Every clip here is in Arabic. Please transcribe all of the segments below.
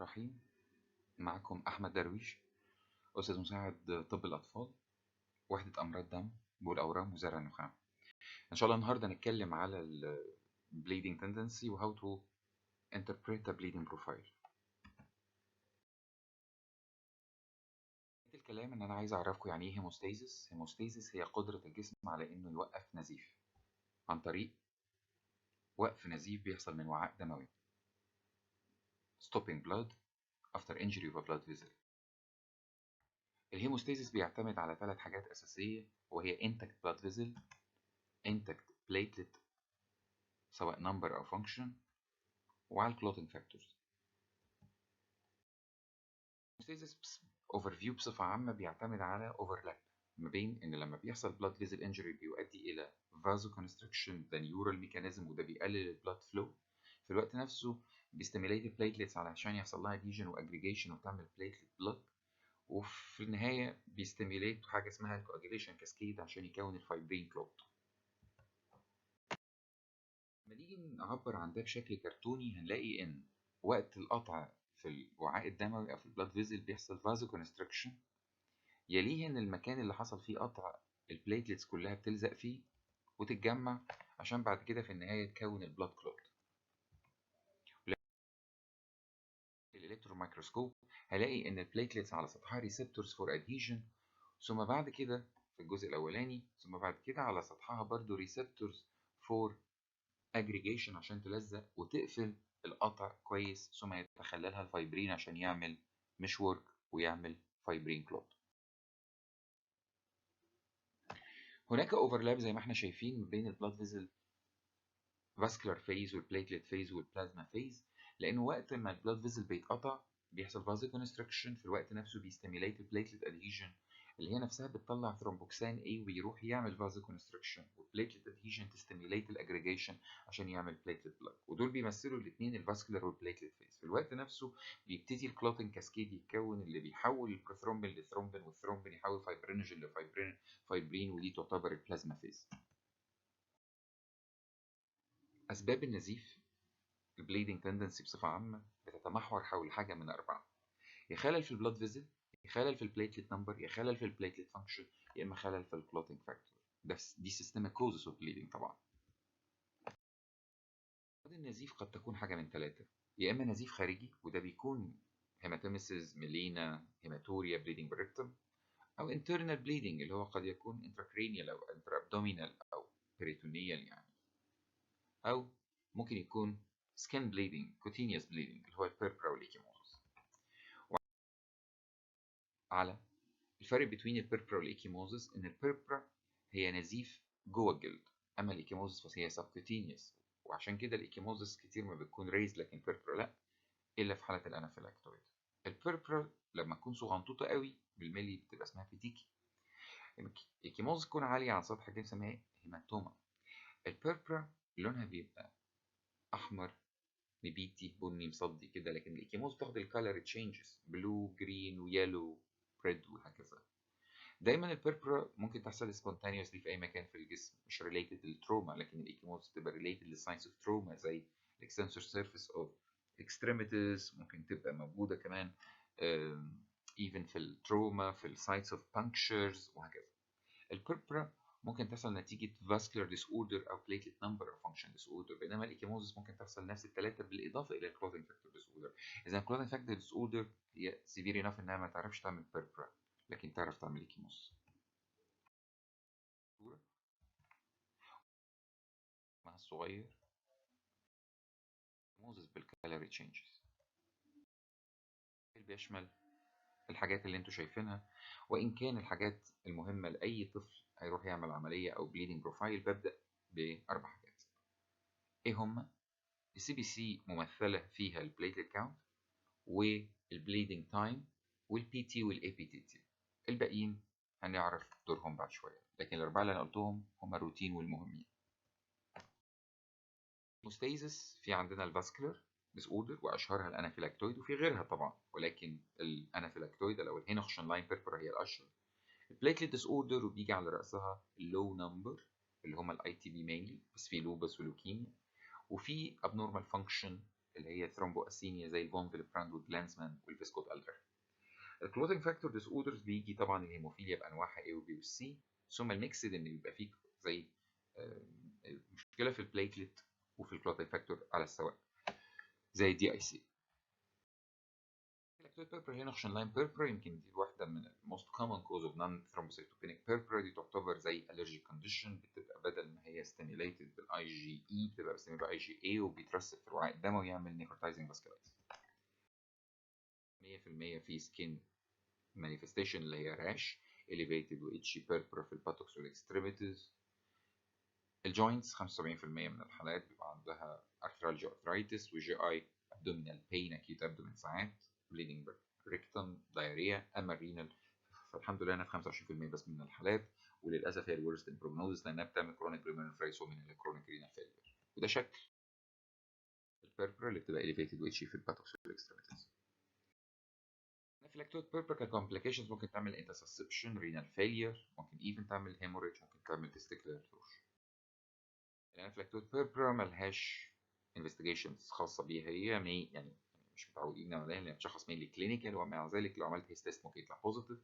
الرحيم. معكم أحمد درويش، أستاذ مساعد طب الأطفال، وحدة أمراض دم والأورام وزرع النخاع. إن شاء الله النهاردة نتكلم على ال bleeding tendency و how to interpret a bleeding profile. الكلام إن أنا عايز أعرفكم يعني إيه هيموستاسيس. هيموستاسيس هي قدرة الجسم على إنه يوقف نزيف عن طريق وقف نزيف بيحصل من وعاء دموي. stopping blood after injury of a blood vessel. الهيموستاسيس بيعتمد على 3 حاجات أساسية، وهي intact blood vessel، intact platelet سواء number أو function، وعلى clotting factors. الهيموستاسيس overview بصفة عامة بيعتمد على overlap ما بين إن لما بيحصل blood vessel injury بيؤدي إلى vasoconstriction ده neural mechanism، وده بيقلل ال blood flow. في الوقت نفسه بيستيميليت platelets علشان يحصل لها adhesion واجريجيشن وتعمل platelet block، وفي النهاية بيستيميليت حاجة اسمها الكواجيليشن كاسكيد عشان يكون الفايبرين كلوت. لما نيجي نعبر عن ده بشكل كرتوني هنلاقي إن وقت القطع في الوعاء الدموي أو في البلاد فيزل بيحصل vasoconstriction، يليه إن المكان اللي حصل فيه قطع البليتلتس كلها بتلزق فيه وتتجمع عشان بعد كده في النهاية تكون البلاد كلوت. الإلكترون مايكروسكوب هلاقي إن البليتلتس على سطحها ريسبتورز فور أدهيجن، ثم بعد كده في الجزء الأولاني ثم بعد كده على سطحها برضو ريسبتورز فور أجريجيشن عشان تلزق وتقفل القطع كويس، ثم يتخللها الفايبرين عشان يعمل مش ورك ويعمل فايبرين كلوت. هناك اوفرلاب زي ما احنا شايفين بين البلاد فيزل فاسكولار فيز والبليتلت فيز والبلازما فيز، لأنه وقت ما البلاد فيزل بيتقطع بيحصل فازوكونستريكشن، في الوقت نفسه بيستيميليت البليتلت ادهيجن اللي هي نفسها بتطلع ثرومبوكسان A ويروح يعمل فازوكونستريكشن، والبليتلت ادهيجن تستيميليت الاجريجيشن عشان يعمل بليتلت بلاك، ودول بيمثلوا الاثنين الفاسكولار والبليتلت فيز. في الوقت نفسه بيبتدي الكلوتنج كاسكيد يتكون اللي بيحول البروثرومبين لثرومبين، والثرومبين يحول فايبرينوجين لفايبرين، ودي تعتبر البلازما فيز. أسباب النزيف البليدنج تندنسي بصفة عامة بتتمحور حول حاجة من 4: يا خلل في البلاد فيزل، يا خلل في البليتلت نمبر، يا خلل في البليتلت فانكشن، يا إما خلل في الكلوتنج فاكتور. دي سيستميك كوزز اوف بليدنج. طبعا النزيف قد تكون حاجة من 3: يا إما نزيف خارجي وده بيكون هيماتوميسيس، ميلينا، هيماتوريا، بليدنج بالريكتوم، أو internal bleeding اللي هو قد يكون intracranial أو intraabdominal أو peritoneal يعني، أو ممكن يكون skin bleeding cutaneous bleeding اللي هو البيربرا والإيكيموزس. على الفرق بين البيربرا والإيكيموزس إن البيربرا هي نزيف جوه الجلد، أما الإيكيموزس فهي سبكوتينيوس، وعشان كده الإيكيموزس كتير ما بتكون ريز لكن البيربرا لا، إلا في حالة الأنافيلاكتويد. البيربرا لما تكون صغنطوطة قوي بالملي بتبقى اسمها بيتيكي. الإيكيموزس تكون عالية عن سطح الجلد اسمها هيماتوما. البيربرا لونها بيبقى أحمر نبيتي بني مصدي كده، لكن الإيكيموز بتاخد الكالر تشينجز بلو جرين ويلو ريد وهكذا. دايما البيربرا ممكن تحصل سبونتانيوسلي في اي مكان في الجسم مش ريليتد للتروما، لكن الايكيموز تبقى ريليتد للساينس اوف تروما زي الاكستنسور سيرفيس اوف اكستريميتيز، ممكن تبقى موجوده كمان ايفن في التروما في السايتس اوف بانكشرز وهكذا. البيربرا ممكن تحصل نتيجة vascular disorder أو platelet number or function disorder، بينما الإيكيموزس ممكن تحصل نفس الثلاثة بالإضافة إلى clotting factor disorder. إذا clotting factor disorder هي severe enough إنها ما تعرفش تعمل بيربرا لكن تعرف تعمل إيكيموزس. مع الصغير إيكيموزس بالكالوري تشينجز بيشمل الحاجات اللي انتوا شايفينها، وإن كان الحاجات المهمة لأي طفل هيروح يعمل عملية أو bleeding profile ببدأ ب4 حاجات. إيه هما؟ السي بي سي ممثلة فيها البليتلت كاونت والبليدنج تايم والبي تي والاي بي تي تي، الباقيين هنعرف دورهم بعد شوية، لكن ال4 اللي أنا قلتهم هم الروتين والمهمين. مستيزس في عندنا الفاسكولار ديس اوردر واشهرها الانافيلاكتويد، وفي غيرها طبعا ولكن الانافيلاكتويد او الهينوخشن لاين بيربرا هي الاشهر. البليتلت ديس اوردر وبيجي على راسها اللو نمبر اللي هم الاي تي بي مينلي، بس في لوبس ولوكيميا، وفي abnormal function اللي هي ثرومبواسينيا زي الفون فيلبراند والجلانزمان والفيسكوت ألدر. الكلوتنج فاكتور ديس اوردرز بيجي طبعا الهيموفيليا بانواعها A وB وC، ثم الميكسد ان بيبقى فيه زي مشكله في البليتلت وفي الكلوتنج فاكتور على السواء زي DIC. اللاكتوز بيربر هي نوخشن لاين بيربر، يمكن دي واحده من الموست كومن كوز اوف نون ثرومبوسيتوبينيك بيربر. دي تعتبر زي الرجيك كونديشن، بتبقى بدل ما هي ستيميليتد بالاي جي اي بتبقى ستيميليتد باي جي اي وبيترسب في الوعاء الدموي ويعمل نيكروتايزنج فاسكولايتس. 100% في سكين manifestation اللي هي rash elevated و itchy purpura في الباتوكس والاكستريميتيز. الجوينتس 75% من الحالات بيبقى عندها arthralgia arthritis و GI abdominal pain acute abdomen ساعات bleeding rectum diarrhea. اما الرينال فالحمد لله انها في 25% بس من الحالات، وللاسف هي الورست ان prognosis لانها بتعمل chronic pulmonary fibrosis من الكرونيك renal failure. وده شكل البيربرا اللي بتبقى elevated و itchy في الباتوكس والاكستريميتيز. الانفلاكتوز بيربر ككومبليكيشنز ممكن تعمل انترسبشن رينال فيلير، ممكن ايفن تعمل هيموريج، ممكن تعمل تستيكولار تورشن. الانفلاكتوز بيربر ملهاش انفستيجيشنز خاصه بيها، هي يعني مش متعودين عليها لان بتشخص مين كلينيكال، ومع ذلك لو عملت هيست تيست ممكن يطلع بوزيتيف،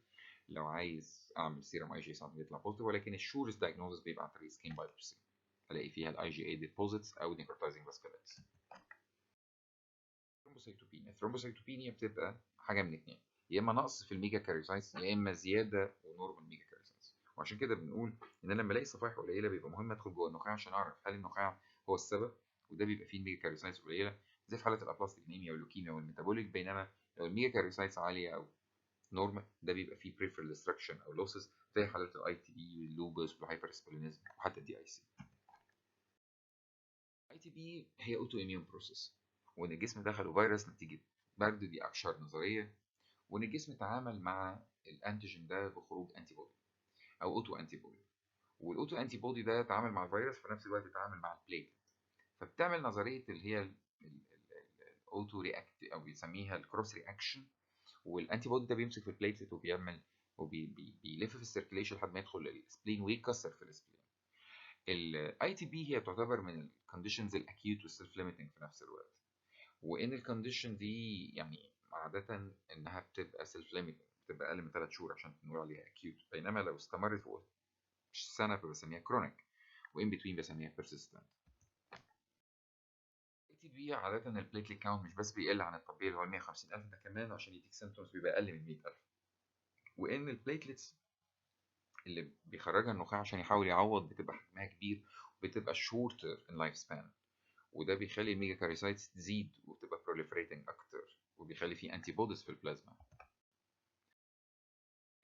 لو عايز اعمل سيرم اي جي ساعات بيطلع بوزيتيف، ولكن الشورست دايجنوزس بيبقى عن طريق سكين بايوبسي الاقي فيها الاي جي اي ديبوزيتس او نيكروتايزنج فاسكولايتس. الثرومبوسيتوبينيا بتبقى حاجه من اتنين، يا اما نقص في الميجا كاريوسايتس يا اما زياده ونورمال ميجا كاريوسايتس. وعشان كده بنقول ان انا لما الاقي صفائح قليله بيبقى مهم ادخل جوه النخاع عشان اعرف هل النخاع هو السبب، وده بيبقى فيه الميجا كاريوسايتس قليله زي في حالات الابلاستيك انيميا واللوكيميا والميتابوليك. بينما لو الميجا كاريوسايتس عاليه او نورمال ده بيبقى فيه بريفرال ديستركشن او لوسز زي حالات الاي تي بي واللوبس والهايبرسبلينيزم وحتى الدي اي سي. اي تي بي هي اوتو اميون بروسيس، وان الجسم دخله فيروس نتيجه برد، دي اشهر نظريه، وان الجسم تعامل مع الانتيجين ده بخروج انتي بودي او اوتو انتي بودي، والاوتو انتي بودي ده تعامل مع الفيروس في نفس الوقت يتعامل مع البليت، فبتعمل نظريه اللي هي الاوتو رياكت او بيسميها الكروس رياكشن، والانتي بودي ده بيمسك في البليتلت وبيعمل وبيلف في السيركيليشن لحد ما يدخل السبلين ويكسر في السبلين. الاي تي بي هي تعتبر من الكونديشنز الاكيوت والسيلف ليميتنج في نفس الوقت، وان الكونديشن دي يعني عاده انها بتبقى سيلف ليميتنج، بتبقى اقل من 3 شهور عشان نقول عليها اكيوت، بينما لو استمرت فوق سنه فبسميها كرونيك، وان بتوين بسميها بيرسيستنت. اي تي بي عاده البليتليت كاونت مش بس بيقل عن الطبيعي اللي هو 150,000، ده كمان عشان يديك سيمتومز بيبقى اقل من 100,000، وان البليتلتس اللي بيخرجها النخاع عشان يحاول يعوض بتبقى حجمها كبير وبتبقى شورتر ان لايف سبان، وده بيخلي الميجا كاريوسايتس تزيد وتبقى بروليفريتنج اكتر، وبيخلي فيه انتي بوديز في البلازما.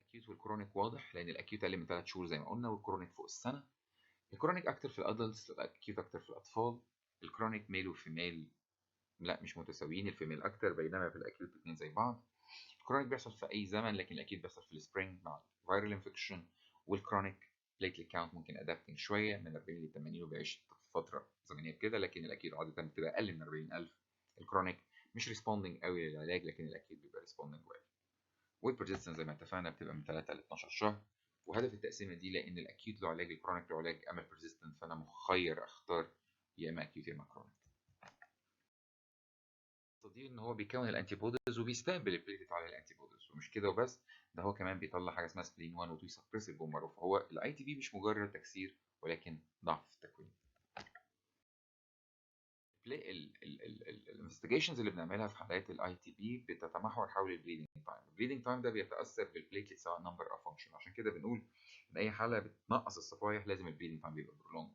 الاكيوت والكرونيك واضح لان الاكيوت اقل من 3 شهور زي ما قلنا، والكرونيك فوق السنه. الكرونيك اكتر في الادلتس، الاكيوت اكتر في الاطفال. الكرونيك ميل وفيميل لا مش متساويين، الفيميل اكتر، بينما في الاكيوت الاثنين زي بعض. الكرونيك بيحصل في اي زمن، لكن الاكيوت بيحصل في السبرينج مع الفيرال انفكشن. والكرونيك بليتليت كاونت ممكن ادابتنج شويه من 40 ل 80 وبيعيش فتره زمنيه كده، لكن الاكيوت عاده بتبقى اقل من 40,000. الكرونيك مش ريسبوندنج قوي للعلاج، لكن الاكيوت بيبقى ريسبوندنج ويل. والبرزيستنس زي ما اتفقنا بتبقى من 3 ل 12 شهر، وهدف التقسيمه دي لان الاكيوت له علاج، الكرونيك له علاج، اما البرزيستنت فانا مخير اختار يا اما اكيوت يا اما كرونيك. دي ان هو بيكون الانتي بوديز وبيستقبل البليتلت على الانتي بوديز، ومش كده وبس، ده هو كمان بيطلع حاجه اسمها سبلين 1 و2 سبريسيف بون مارو، فهو الاي تي بي مش مجرد تكسير ولكن ضعف في التكوين. الانفستيجيشنز اللي بنعملها في حالات الاي تي بي بتتمحور حول البليدنج تايم. البليدنج تايم ده بيتاثر بالبليتلت سواء نمبر او فانكشن، عشان كده بنقول ان اي حاله بتنقص الصفائح لازم البليدنج تايم بيبقى برولونج.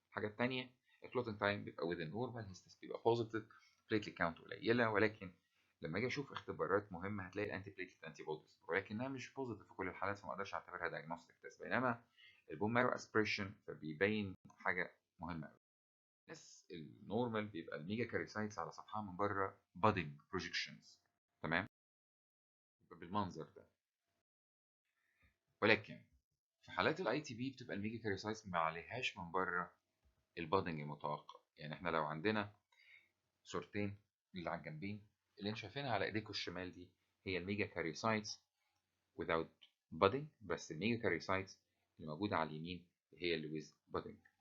الحاجه الثانيه الكلوتنج تايم بيبقى وذ نورمال، هيستس بيبقى بوزيتيف، بليتلت كاونت قليله، ولكن لما اجي اشوف اختبارات مهمه هتلاقي الانتي بليتلت انتي بوديز، ولكنها مش بوزيتيف في كل الحالات فما اقدرش اعتبرها دايجنوستيك تيست. بينما البون مارو اسبريشن فبيبين حاجه مهمه قوي. الناس النورمال بيبقى الميجا كاريسايتس على سطحها من بره بادنج بروجكشنز، تمام، بالمنظر ده، ولكن في حالات الاي تي بي بتبقى الميجا كاريسايتس ما عليهاش من بره البادنج المتوقع. يعني احنا لو عندنا صورتين اللي على الجنبين اللي انتوا شايفينها على ايديكم الشمال دي هي الميجا كاريوسايتس without budding، بس الميجا كاريوسايتس اللي موجوده على اليمين هي اللي with budding.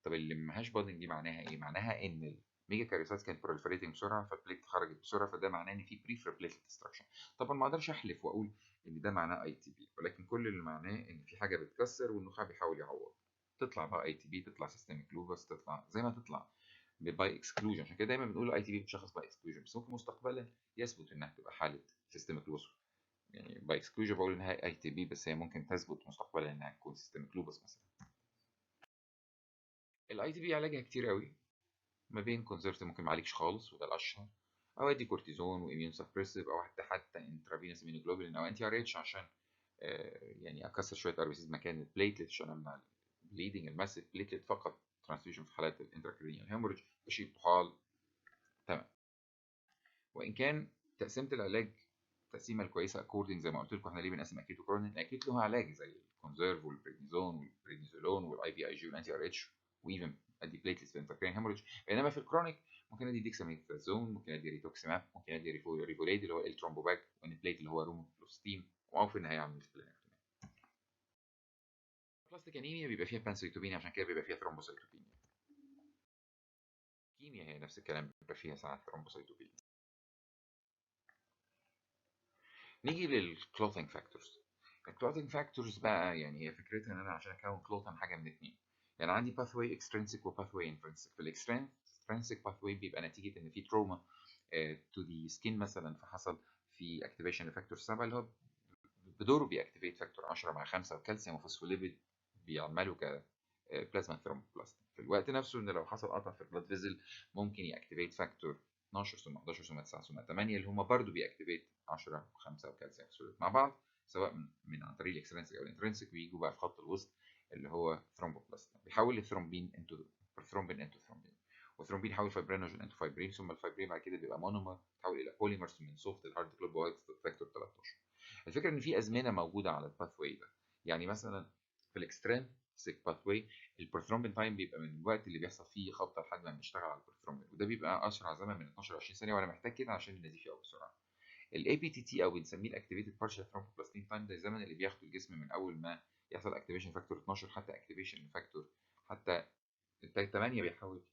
طب اللي ماهاش budding دي معناها ايه؟ معناها ان ميجا كاريوسايتس كانت بروليفريتنج بسرعه، فالبليت خرجت بسرعه، فده معناه ان في بريفر بليتلت ديستراكشن. طبعا ما اقدرش احلف واقول ان ده معناه اي تي بي، ولكن كل اللي معناه ان في حاجه بتكسر والنخاع بيحاول يعوض. تطلع بقى اي تي بي، تطلع سيستميك لوبس، تطلع زي ما تطلع باي اكسكلوجن. عشان كده دايما بنقول اي تي بي بتشخص باي اكسكلوجن، بس ممكن مستقبلا يثبت انها تبقى حاله سيستميك لوبس. يعني باي اكسكلوجن بقول انها اي تي بي، بس هي ممكن تثبت مستقبلا انها تكون سيستميك لوبس مثلا. الاي تي بي علاجها كتير قوي، ما بين كونزرفتيف ممكن ما عليكش خالص وده الاشهر، او ادي كورتيزون واميون سبريسيف، او حتى انترافينوس امينوجلوبولين او انتي ار اتش عشان يعني اكسر شويه ار بي سيز مكان البليتلت عشان امنع البليدنج الماسيف بليتلت فقط ترانسفيوجن في حالات الانتراكرينيال هيموريدج، بشيل طحال. تمام. وان كان تقسيمه العلاج التقسيمه الكويسه اكوردنج زي ما قلت لكم احنا ليه بنقسم اكيد وكرونيك، اكيد له علاج زي الكونزيرف والبريدنيزون والبريدنيزولون والاي في اي جي والانتي ار اتش، وايفن ادي بليتلتس في انتراكرينيال هيموريدج. بينما في الكرونيك ممكن ادي ديكساميثازون، ممكن ادي ريتوكسيماب، ممكن ادي ريفوليد اللي هو الترومبوباك، وانبليت اللي هو روموفلوستين، او في النهايه اعمل سبلينكتومي. بلاستيك انيميا بيبقى فيها بانسيتوبينيا، عشان كده بيبقى فيها ثرومبوسيتوبينيا. كيميا هي نفس الكلام، بيبقى فيها ساعات ثرومبوسيتوبينيا. نيجي للكلوتينج فاكتورز. الكلوتينج فاكتورز بقى يعني هي فكرتها ان انا عشان اكون كلوتين حاجه من اتنين، يعني عندي باثوي اكسترينسيك وباثوي انترنسيك. في الاكسترينسيك باثوي بيبقى نتيجه ان في تروما تو ذا سكين مثلا، فحصل في اكتيفيشن لفاكتور 7 اللي هو بدوره بيأكتيفيت فاكتور 10 مع 5 وكالسيوم وفوسفوليبيد بيعملوا كبلازما ثرومبوبلاست. في الوقت نفسه ان لو حصل قطع في البلاد فيزل ممكن يأكتيفيت فاكتور 12 ثم 11 ثم 9 ثم 8 اللي هم برضه بيأكتيفيت 10 و5 وكالسيوم وفوسفوليبيد مع بعض، سواء من عن طريق الاكسترنسيك او الانترنسيك، بيجوا بقى في خط الوسط اللي هو ثرومبوبلاست، بيحول الثرومبين انتو ثرومبين. والثرومبين يحول فايبرينوجين انتو فايبرين، ثم الفايبرين بعد كده بيبقى مونومر تحول الى بوليمرز من سوفت الهارد كلوب وايت فاكتور 13. الفكره ان في ازمنه موجوده على الباث واي ده، يعني مثلا في الاكسترنسيك باث واي البروثرومبين تايم بيبقى من الوقت اللي بيحصل فيه خبطه لحد ما بنشتغل على البروثرومبين، وده بيبقى اسرع زمن من 12 ل 20 ثانيه، وانا محتاج كده عشان النزيف يقوى بسرعه. الاي بي تي تي او بنسميه الاكتيفيتد بارشال ثرومبوبلاستين تايم، ده الزمن اللي بياخده الجسم من اول ما يحصل اكتيفيشن فاكتور 12 حتى اكتيفيشن فاكتور حتى 8 بيحاول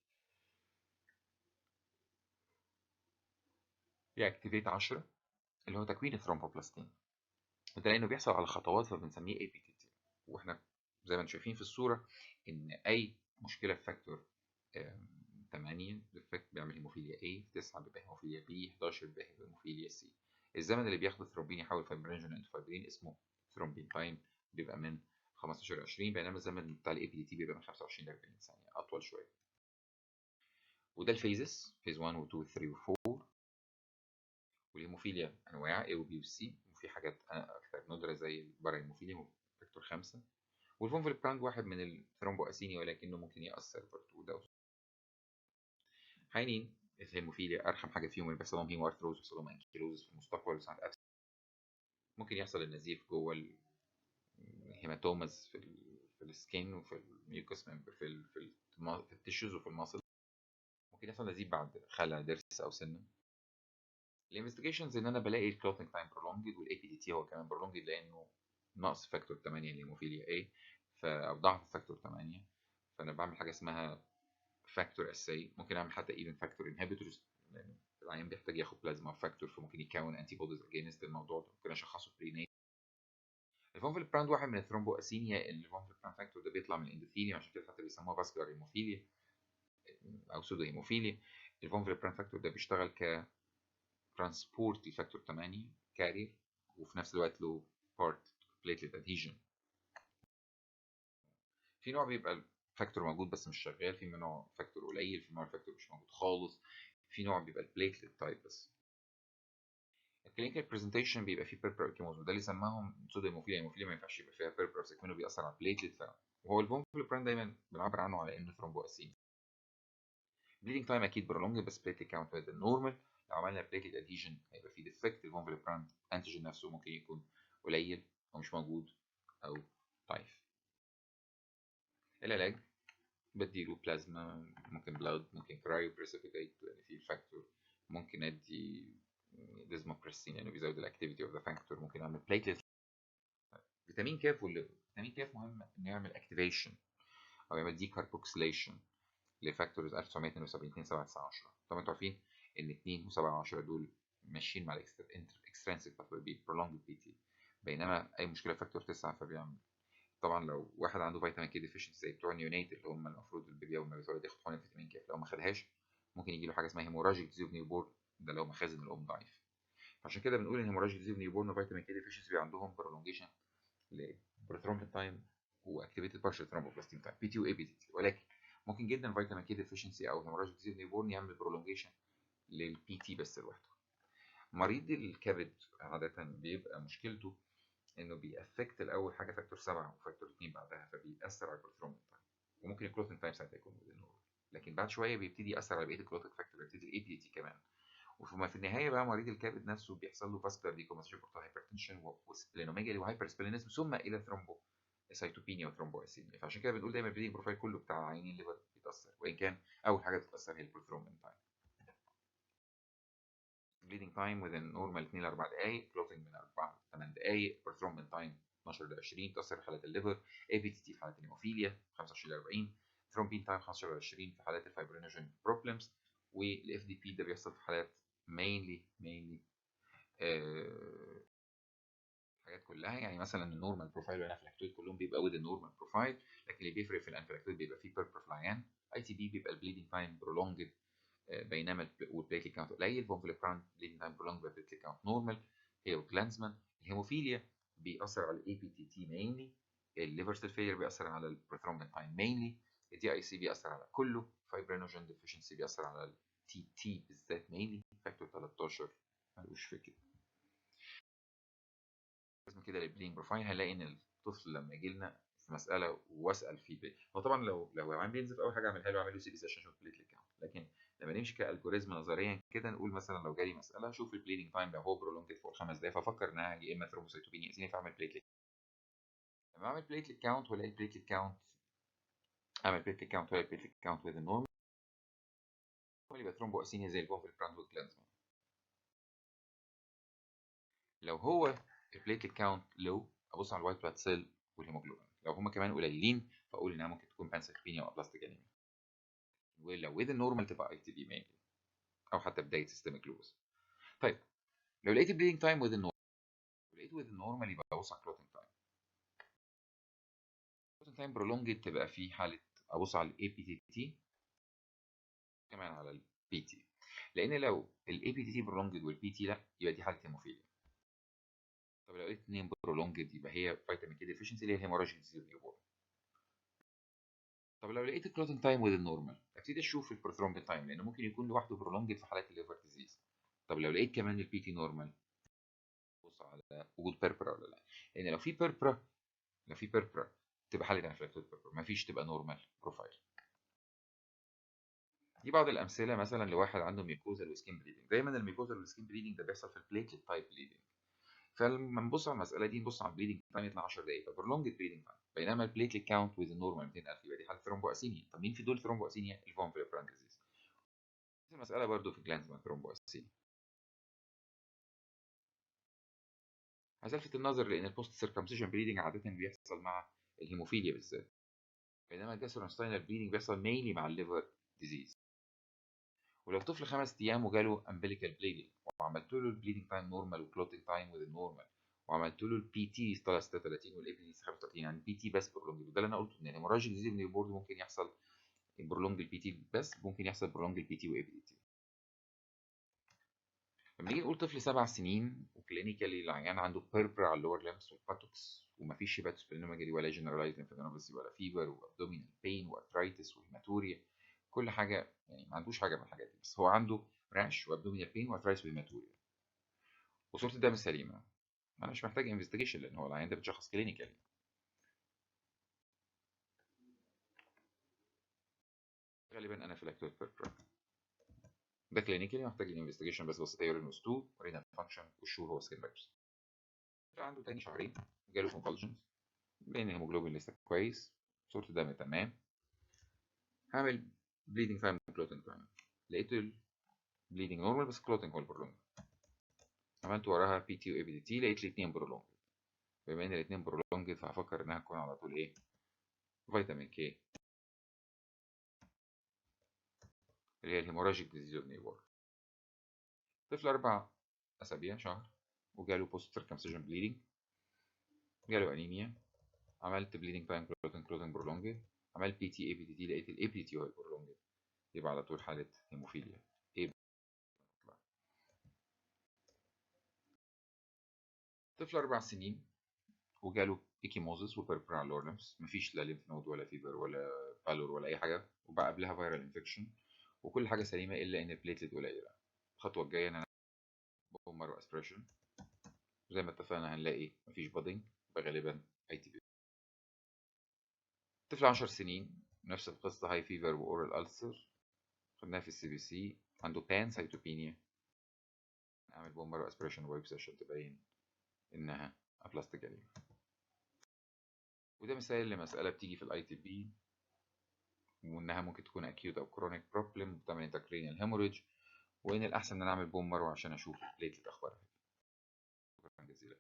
ياكتيفيت 10 اللي هو تكوين الثرومبوبلاستين، وده لانه بيحصل على خطوات فبنسميه اي بي تي تي. واحنا زي ما انتم شايفين في الصوره ان اي مشكله في فاكتور 8 ديفكت بيعمل هيموفيليا A، 9 بيبقى هيموفيليا B، 11 بيبقى هيموفيليا C. الزمن اللي بياخده الثرومبين يحول فايبرينوجين انتو فايبرين اسمه ثرومبين تايم، بيبقى من 15 ل 20، بينما الزمن بتاع الاي بي تي بيبقى من 25 ل 40 ثانيه، اطول شويه. وده الفيزز، فيز 1 و 2 و 3 و 4. والهيموفيليا انواع A و B و C، وفي حاجات اكثر ندره زي البارا هيموفيليا فاكتور 5. والفونفلبراند واحد من الثرومبو اسيني ولكنه ممكن ياثر برضه، وده حقيقين. الهيموفيليا ارحم حاجه فيهم اللي بيحصل لهم هيمو ارثروز، بيحصل لهم انكيلوزس في المستقبل وساعات أبس. ممكن يحصل النزيف جوه الهيماتومز في السكين وفي الميوكس في التيشوز وفي الماسل. ممكن يحصل نزيف بعد خلع ضرس او سنه. الانفستيجيشنز ان انا بلاقي الكلوتنج تايم برولونجد، والاي بي دي تي هو كمان برولونجد لانه نقص فاكتور 8 الهيموفيليا A او ضعف فاكتور 8. فانا بعمل حاجه اسمها فاكتور اساي، ممكن اعمل حتى ايفن فاكتور انهبيتورز لان العيان بيحتاج ياخد بلازما فاكتور، فممكن يكون انتي بوديز اجينست الموضوع ده، ممكن اشخصه بري. الفونفلبراند واحد من الثرومبو اسينيا، الفونفلبراند فاكتور ده بيطلع من الاندوثيليوم عشان كده حتى بيسموها فاسكولار هيموفيليا او سودو هيموفيليا. الفونفلبراند فاكتور ده بيشتغل ك ترانسبورت لفاكتور 8 كارير، وفي نفس الوقت له بارت بليتلت ادهيجن. في نوع بيبقى الفاكتور موجود بس مش شغال، في نوع فاكتور قليل، في نوع الفاكتور مش موجود خالص، في نوع بيبقى البليتلت تايب بس. الكلينيكال برزنتيشن بيبقى فيه بيربر اكيموز، وده اللي سماهم سودو هيموفيليا. هيموفيليا ما ينفعش يبقى فيها بيربر منه بيأثر على البليتلت، وهو الفونفلبراند دايما بنعبر عنه على انه ثرومبو اسيميا. بليدنج تايم اكيد برولونج بس بليتلت كاونت ويز النورمال. لو عملنا بليتلت ادهيجن هيبقى فيه ديفكت، الفونفلبراند انتيجين نفسه ممكن يكون قليل او مش موجود او ضعيف. العلاج بديله بلازما، ممكن بلاد، ممكن كرايو بريسيبيتيت لان في الفاكتور، ممكن ادي ديزموبريسين لانه بيزود الاكتيفيتي اوف ذا فاكتور، ممكن اعمل بليتلت. فيتامين كاف فيتامين كاف مهم انه يعمل اكتيفيشن او يعمل دي كاربوكسيليشن لفاكتورز 1972 2 7 9 10. طبعا انتوا عارفين ان 2 و7 10 دول ماشيين مع الاكسترنسيك باثوي بي برولونج بي تي، بينما اي مشكله فاكتور 9 فبيعمل. طبعا لو واحد عنده فيتامين كي ديفيشنسي زي بتوع النيونيت اللي هم المفروض البيبي اول ما بيتولد ياخد حقن فيتامين كي، لو ما خدهاش ممكن يجي له حاجه اسمها هيموراجيك ديزيز نيو بورن، ده لو مخازن الام ضعيف. عشان كده بنقول ان هيموراجيك ديزيز نيو بورن وفيتامين كي ديفيشنسي بيبقى عندهم برولونجيشن لبروثرومبين تايم واكتيفيتد بارشل ثرومبوبلاستين تايم بي تي واي بي تي. ولكن ممكن جدا فيتامين كي ديفيشنسي او هيموراجيك ديزيز نيو بورن يعمل برولونجيشن للبي تي بس لوحده. مريض الكبد عاده بيبقى مشكلته انه بيأفكت الاول حاجه فاكتور 7 وفاكتور 2 بعدها، فبيأثر على البروثرومبين تايم، وممكن الكلوتين تايم ساعتها يكون نورمال، لكن بعد شويه بيبتدي يأثر على بقيه الكلوتين فاكتور، بيبتدي الاي بي تي كمان. وفي النهايه بقى مريض الكبد نفسه بيحصل له فاسكولار ديكومبنسيشن، بورتال هايبرتنشن وسبلينوميجالي وهايبر سبلينيزم ثم الى ثرومبو سايتوبينيا وثرومبواسيميا. فعشان كده بنقول دايما البليدنج بروفايل كله بتاع عينين الليفر بيتاثر، وان كان اول حاجه بتتاثر هي البروثرومبين تايم. bleeding time within normal 2 ل 4 دقائق، clotting من 4 ل 8 دقائق، prothrombin time 12 ل 20 تأثر في حالات الليفر، اي بي تي تي في حالات الهيموفيليا 25 ل 40، thrombin time 15 ل 20 في حالات الفايبرينوجين بروبلمز، والاف دي بي ده بيحصل في حالات mainly الحاجات كلها. يعني مثلا النورمال بروفايل والانفلاكتويد كلهم بيبقى وذ النورمال بروفايل، لكن اللي بيفرق في الانفلاكتويد بيبقى فيه بيربر في العيان، اي تي بي بيبقى البليدنج تايم برولونجد بينما والبليتليت كاونت قليل، فونفليبران بليدنج تايم برولونج بالبليتليت كاونت نورمال. هي والكلانزمان. الهيموفيليا بيأثر على الاي بي تي تي مينلي، الليفر سيل فيلير بيأثر على البروثرومبين تايم مينلي، الدي اي سي بيأثر على كله، فايبرينوجين ديفيشنسي بيأثر على التي تي بالذات مينلي، فاكتور 13 ملوش فكره. لازم كده البلين بروفايل هنلاقي ان الطفل لما يجي لنا في مساله واسال فيه بيه، هو طبعا لو عم بينزف اول حاجه اعملها له اعمل له سي بي سي عشان اشوف بليتليت كاونت، لكن لما نمشي كالجوريزم نظريا كده نقول مثلا لو جالي مساله شوف البليدنج تايم لو هو برولونجد فوق 5 دقايق فافكر انها يا اما ثرومبوسيتوبينيا اسيني فاعمل بليتليت. لما اعمل بليتليت كاونت والاقي البليتليت كاونت اعمل بليتليت كاونت والاقي البليتليت كاونت وذ النورمال يبقى ثرومبواسينيا زي الفونفلبراند والكلانزمان. لو هو البليتليت كاونت لو ابص على الوايت بلاد سيل والهيموجلوبين، لو هما كمان قليلين فاقول انها ممكن تكون بانسيتوبينيا او ابلاستيك انيميا. ولو وذ النورمال تبقى اي تي بي مينلي او حتى بدايه سيستميك لوز. طيب لو لقيت البليدنج تايم وذ النورمال ولقيت وذ النورمال يبقى ابص على الكلوتنج تايم. الكلوتنج تايم برولونجد تبقى في حاله ابص على الاي بي تي تي كمان على البي تي، لان لو الاي بي تي تي برولونجد والبي تي لا يبقى دي حاله هيموفيليا. طب لو لقيت اثنين برولونجد يبقى هي فيتامين كي ديفيشنسي اللي هي هيموراجيك ديزيز نيوبورن. طب لو لقيت الكلوتنج تايم وذ النورمال ابتدي اشوف البروثرومبين تايم لانه ممكن يكون لوحده برولونجد في حالات الليفر ديزيز. طب لو لقيت كمان البي تي نورمال بص على وجود بيربرا ولا لا، لان لو في بيربرا تبقى حاله انفلاكتويد بيربرا، ما فيش تبقى نورمال بروفايل. دي بعض الامثله مثلا لواحد عنده ميكوزال وسكين بليدنج. دايما الميكوزال والسكين بليدنج ده بيحصل في البليتلت تايب بليدنج، فلما نبص على المساله دي نبص على البليدنج تايم يطلع 10 دقائق فبرولونج بليدنج تايم، بينما البليتلت كاونت ويز النورمال 200,000 يبقى دي حاله ثرومبواسيميا. طب مين في دول ثرومبواسيميا؟ الفونفليبران ديزيز. المساله برضو في جلانزمان ثرومبواسيميا. عايز الفت النظر لان البوست سيركمسيشن بليدنج عاده بيحصل مع الهيموفيليا بالذات، بينما الجاسترونستاينال بليدنج بيحصل مينلي مع الليفر ديزيز. ولو طفل 5 ايام وجاله امبليكال بليدنج وعملت له البليدنج تايم نورمال والكلوتنج تايم وذ النورمال وعملت له البي تي طلع 36 والاي بي تي 35 يعني بي تي بس برولونج، ده اللي انا قلته ان الهيموراجيك ديزيز نيو بورد ممكن يحصل برولونج البي تي بس، ممكن يحصل برولونج البي تي واي بي تي. لما نيجي نقول طفل 7 سنين وكلينيكالي العيان عنده بيربر على اللور ليمس والباتوكس ومفيش هيباتوسبلينوميجالي ولا جنرالايزد ليمفادينوباثي ولا فيبر وابدومينال بين وارثرايتس وهيماتوريا، كل حاجه يعني ما عندوش حاجه من الحاجات دي، بس هو عنده راش وابدومينال بين وارثرايتس وهيماتوريا وصوره الدم سليمه، انا مش محتاج انفستيجيشن لان هو العيان ده بتشخص كلينيكالي. غالبا انا في لاكتوز بيربر ده كلينيكالي محتاج انفستيجيشن بس بسيطه، يورين وستول ورينال فانكشن والشور هو سكين فيروس. عنده تاني شهرين جاله كونفولجنز لان الهيموجلوبين لسه كويس، صوره الدم تمام، هعمل بليدنج تايم كلوتنج تايم، لقيت البليدنج نورمال بس كلوتنج هو البرولونج، عملت وراها بي تي واي بي تي لقيت الاثنين برولونج، بما ان الاثنين برولونج فهفكر انها تكون على طول ايه فيتامين كي اللي هي الهيموراجيك ديزيز اوف نيبور. طفل 4 أسابيع شهر وجاله بوست سيركمسيجن بليدنج، جاله انيميا، عملت بليدنج تايم كلوتنج برولونجد، عملت بي تي اي بي تي تي، لقيت الاي بي تي هو البرولونجد، يبقى على طول حالة هيموفيليا. ايه طفل 4 سنين وجاله ايكيموزس وبيربرال لورنس، مفيش لا ليمف نود ولا فيبر ولا بالور ولا اي حاجه، وبقى قبلها فيرال انفكشن وكل حاجه سليمه الا ان البليتلت قليله. الخطوه الجايه ان انا بومر واسبريشن، زي ما اتفقنا هنلاقي مفيش بادنج، غالبا اي تي بي. طفل 10 سنين نفس القصه، هاي فيفر واورال ألسر، خدناها في السي بي سي، عنده بان سايتوبينيا، نعمل بومر واسبريشن وايب سيشن تبين انها ابلاستيك انيميا. وده مثال لمساله بتيجي في الاي تي بي، وانها ممكن تكون اكيوت او كرونيك بروبلم بتعمل انتركرينيال هيموريدج، وان الاحسن ان انا اعمل بوم مروه عشان اشوف البليتلت اخبارها. شكرا جزيلا.